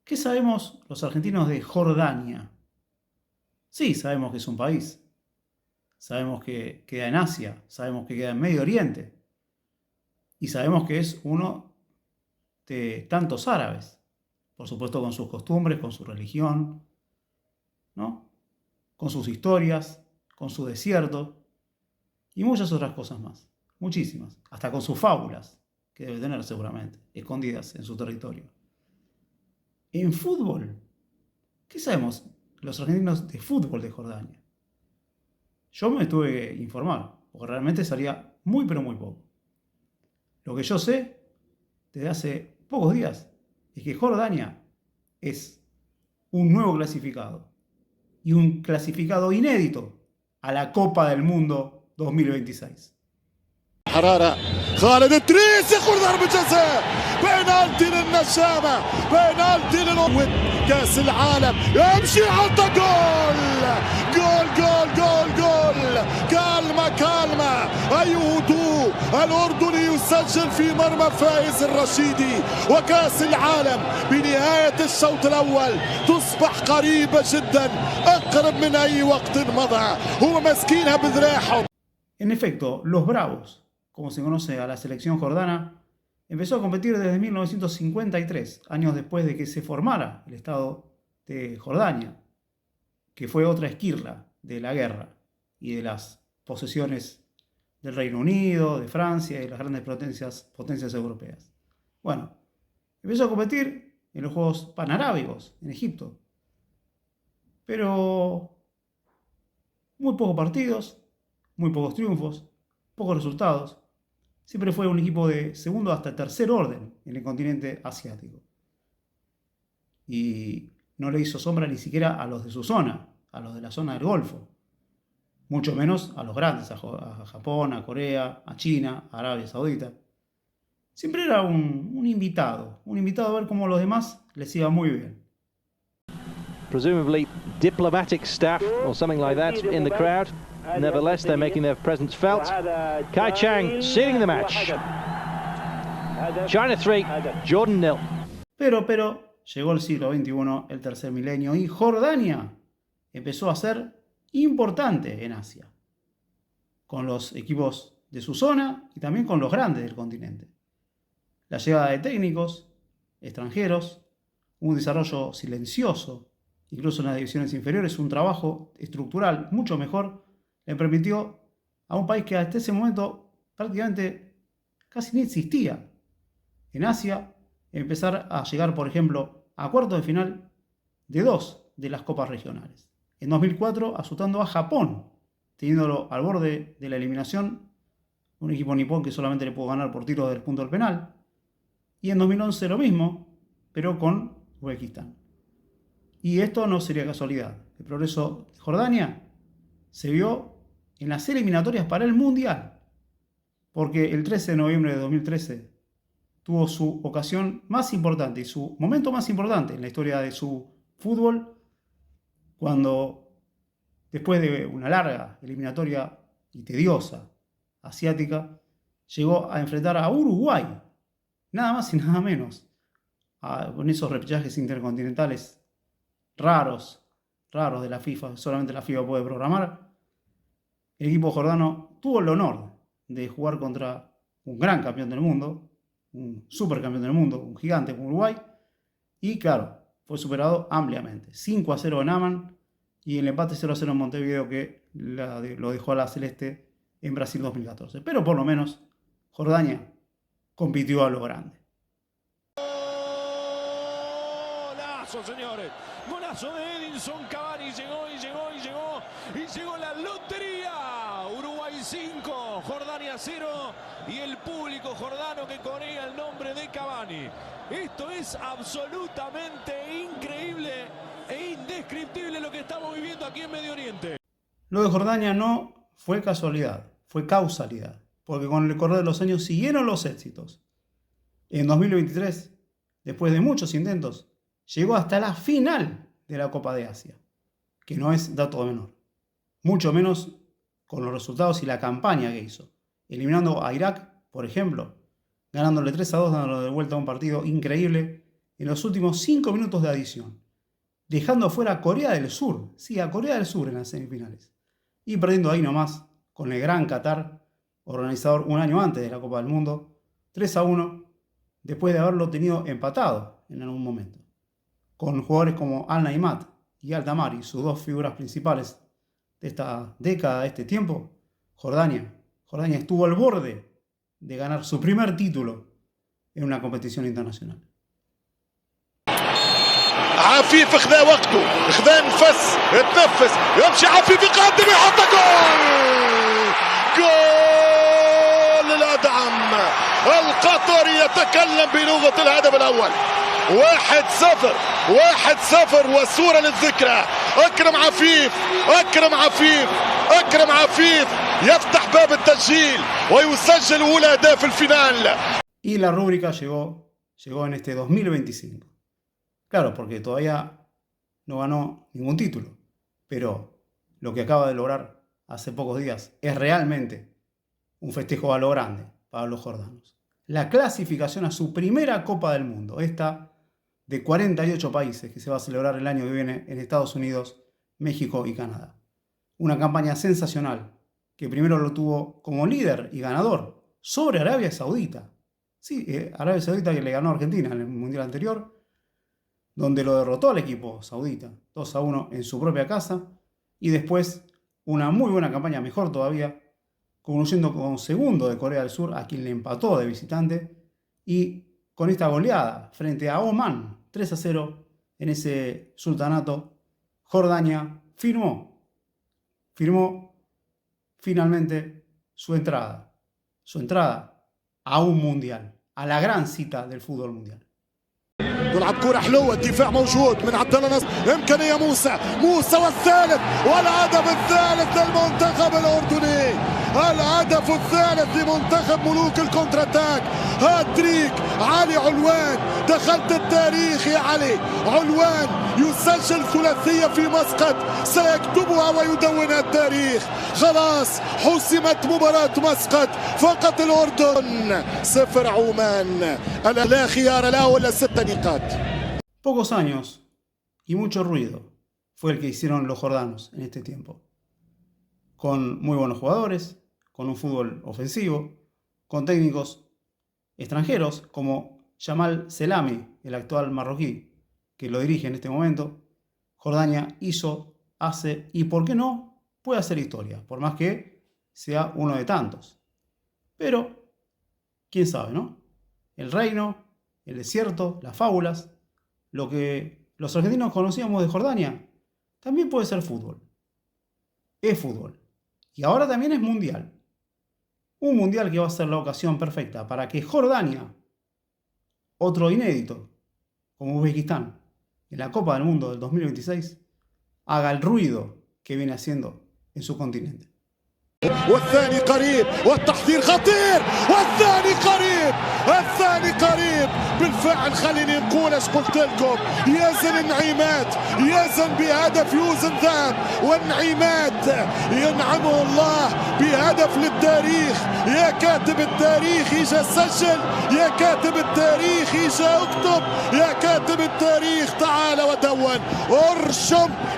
¿Qué sabemos los argentinos de Jordania? Sí, sabemos que es un país. Sabemos que queda en Asia. Sabemos que queda en Medio Oriente. Y sabemos que es uno de tantos árabes. Por supuesto con sus costumbres, con su religión, ¿no? Con sus historias, con su desierto y muchas otras cosas más. Muchísimas. Hasta con sus fábulas, que debe tener seguramente, escondidas en su territorio. En fútbol, ¿qué sabemos los argentinos de fútbol de Jordania? Yo me tuve que informar, porque realmente salía muy pero muy poco. Lo que yo sé desde hace pocos días es que Jordania es un nuevo clasificado y un clasificado inédito a la Copa del Mundo 2026. حرارة خالد التريس ياخذ ضربة جزاء بينالتي للنشامة بينالتي للأمم كأس العالم يمشي عطى جول جول جول جول جول كالما أي هدوء الأردني يسجل في مرمى فايز الرشيدي وكأس العالم بنهاية الشوط الأول تصبح قريبة جدا أقرب من أي وقت مضى هو مسكينها بذراعهم. En efecto, los Bravos, como se conoce a la selección jordana, empezó a competir desde 1953, años después de que se formara el Estado de Jordania, que fue otra esquirla de la guerra y de las posesiones del Reino Unido, de Francia y de las grandes potencias europeas. Bueno, empezó a competir en los Juegos Panarábigos en Egipto, pero muy pocos partidos, muy pocos triunfos, pocos resultados. Siempre fue un equipo de segundo hasta tercer orden en el continente asiático. Y no le hizo sombra ni siquiera a los de su zona, a los de la zona del Golfo. Mucho menos a los grandes, a Japón, a Corea, a China, a Arabia Saudita. Siempre era un invitado a ver cómo a los demás les iba muy bien. Presumably diplomatic staff or something like that in the crowd. Nevertheless, they're making their presence felt. Kai Chang sealing the match. China 3, Jordan 0. Pero llegó el siglo XXI, el tercer milenio, y Jordania empezó a ser importante en Asia, con los equipos de su zona y también con los grandes del continente. La llegada de técnicos extranjeros, un desarrollo silencioso, incluso en las divisiones inferiores, un trabajo estructural mucho mejor, le permitió a un país que hasta ese momento prácticamente casi ni existía en Asia empezar a llegar, por ejemplo, a cuartos de final de dos de las copas regionales. En 2004, azotando a Japón, teniéndolo al borde de la eliminación, un equipo nipón que solamente le pudo ganar por tiros del punto del penal. Y en 2011 lo mismo, pero con Uzbekistán. Y esto no sería casualidad. El progreso de Jordania se vio en las eliminatorias para el Mundial, porque el 13 de noviembre de 2013 tuvo su ocasión más importante y su momento más importante en la historia de su fútbol, cuando después de una larga eliminatoria y tediosa asiática, llegó a enfrentar a Uruguay, nada más y nada menos, con esos repechajes intercontinentales raros de la FIFA, solamente la FIFA puede programar. El equipo jordano tuvo el honor de jugar contra un gran campeón del mundo, un supercampeón del mundo, un gigante como Uruguay, y claro, fue superado ampliamente. 5-0 en Amman y el empate 0-0 en Montevideo que lo dejó a la Celeste en Brasil 2014. Pero por lo menos Jordania compitió a lo grande. Golazo, señores. Golazo de Edinson Cavani. Llegó la lotería. Uruguay 5, Jordania 0. Y el público jordano que corea el nombre de Cavani. Esto es absolutamente increíble e indescriptible lo que estamos viviendo aquí en Medio Oriente. Lo de Jordania no fue casualidad, fue causalidad, porque con el correr de los años siguieron los éxitos. En 2023, después de muchos intentos, llegó hasta la final de la Copa de Asia, que no es dato menor, mucho menos con los resultados y la campaña que hizo, eliminando a Irak, por ejemplo, ganándole 3-2, dándole de vuelta a un partido increíble en los últimos 5 minutos de adición, dejando fuera a Corea del Sur, sí, a Corea del Sur en las semifinales, y perdiendo ahí nomás con el Gran Qatar, organizador un año antes de la Copa del Mundo, 3-1, después de haberlo tenido empatado en algún momento, con jugadores como Al-Naimat y Al-Tamari, sus dos figuras principales de esta década, de este tiempo. Jordania estuvo al borde de ganar su primer título en una competición internacional. عفيف خذا وقته، خذا نفس، يتنفس، يمشي عفيف يقدم يحط جول! جول الأدعم القطري يتكلم بلغة الهدف الأول. 1-0 والصورة للذكرى. أكرم عفيف يفتح باب التسجيل ويسجل أولى أهداف الفينال. Y la rúbrica llegó en este 2025. Claro, porque todavía no ganó ningún título, pero lo que acaba de lograr hace pocos días es realmente un festejo a lo grande para los jordanos. La clasificación a su primera Copa del Mundo, esta de 48 países que se va a celebrar el año que viene en Estados Unidos, México y Canadá. Una campaña sensacional que primero lo tuvo como líder y ganador sobre Arabia Saudita. Sí, Arabia Saudita que le ganó a Argentina en el Mundial anterior, donde lo derrotó al equipo saudita 2-1 en su propia casa, y después una muy buena campaña, mejor todavía, concluyendo con segundo de Corea del Sur, a quien le empató de visitante, y con esta goleada frente a Omán 3-0 en ese sultanato, Jordania firmó finalmente su entrada a un mundial, a la gran cita del fútbol mundial. تلعب كرة حلوة، الدفاع موجود من عبد الله نصر، إمكانية موسى والثالث، والهدف الثالث للمنتخب الأردني، الهدف الثالث لمنتخب ملوك الكونتراتاك، هاتريك علي علوان، دخلت التاريخ يا علي علوان، يسجل ثلاثية في مسقط سيكتبها ويدونها التاريخ. خلاص حسمت مباراة مسقط، فقط الأردن 0 عمان، لا خيار له إلا 6 نقاط. Pocos años y mucho ruido fue el que hicieron los jordanos en este tiempo, con muy buenos jugadores, con un fútbol ofensivo, con técnicos extranjeros como Jamal Selami, el actual marroquí, que lo dirige en este momento. Jordania hace y, ¿por qué no?, puede hacer historia, por más que sea uno de tantos. Pero, quién sabe, ¿no? El reino, el desierto, las fábulas, lo que los argentinos conocíamos de Jordania, también puede ser fútbol. Es fútbol. Y ahora también es mundial. Un mundial que va a ser la ocasión perfecta para que Jordania, otro inédito, como Uzbekistán, en la Copa del Mundo del 2026, haga el ruido que viene haciendo en su continente. والثاني قريب والتحضير خطير والثاني قريب بالفعل. خليني نقول ايش قلت لكم، يزن النعيمات يزن بهدف يوزن ذهب، والنعيمات ينعمه الله بهدف للتاريخ. يا كاتب التاريخ اجا سجل، يا كاتب التاريخ اجا اكتب، يا كاتب التاريخ تعال ودون ارشم.